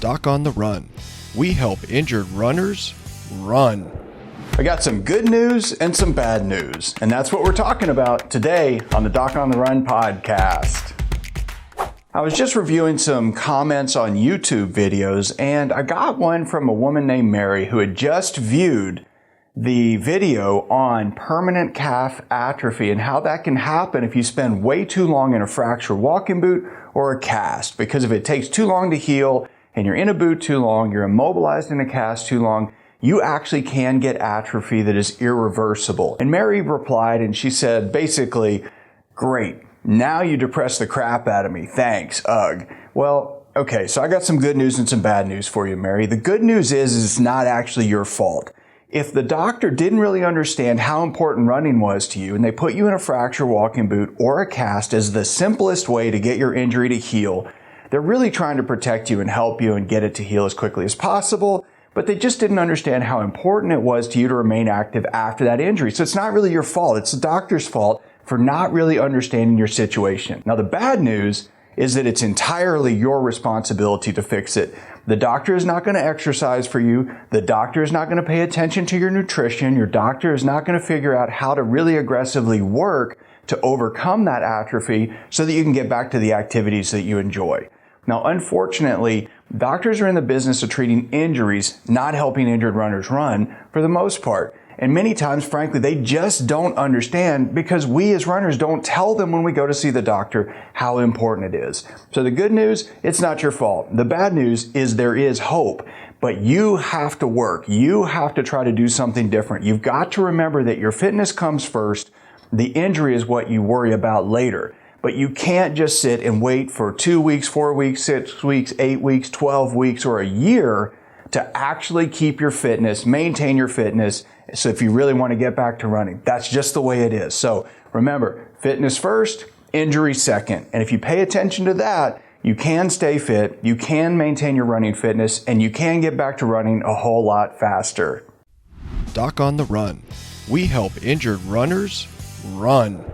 Doc on the Run. We help injured runners run. I got some good news and some bad news, and that's what we're talking about today on the Doc on the Run podcast. I was just reviewing some comments on YouTube videos, and I got one from a woman named Mary who had just viewed the video on permanent calf atrophy and how that can happen if you spend way too long in a fractured walking boot or a cast. Because if it takes too long to heal and you're in a boot too long, you're immobilized in a cast too long, you actually can get atrophy that is irreversible. And Mary replied and she said, basically, great, now you depressed the crap out of me. Thanks, ugh. Well, okay, so I got some good news and some bad news for you, Mary. The good news is it's not actually your fault. If the doctor didn't really understand how important running was to you and they put you in a fracture walking boot or a cast as the simplest way to get your injury to heal, they're really trying to protect you and help you and get it to heal as quickly as possible, but they just didn't understand how important it was to you to remain active after that injury. So it's not really your fault. It's the doctor's fault for not really understanding your situation. Now, the bad news is that it's entirely your responsibility to fix it. The doctor is not going to exercise for you. The doctor is not going to pay attention to your nutrition. Your doctor is not going to figure out how to really aggressively work to overcome that atrophy so that you can get back to the activities that you enjoy. Now, unfortunately, doctors are in the business of treating injuries, not helping injured runners run for the most part. And many times, frankly, they just don't understand because we as runners don't tell them when we go to see the doctor how important it is. So the good news, it's not your fault. The bad news is there is hope, but you have to work. You have to try to do something different. You've got to remember that your fitness comes first. The injury is what you worry about later. But you can't just sit and wait for 2 weeks, 4 weeks, 6 weeks, 8 weeks, 12 weeks, or a year to actually keep your fitness, maintain your fitness. So if you really want to get back to running, that's just the way it is. So remember, fitness first, injury second. And if you pay attention to that, you can stay fit, you can maintain your running fitness, and you can get back to running a whole lot faster. Doc on the Run. We help injured runners run.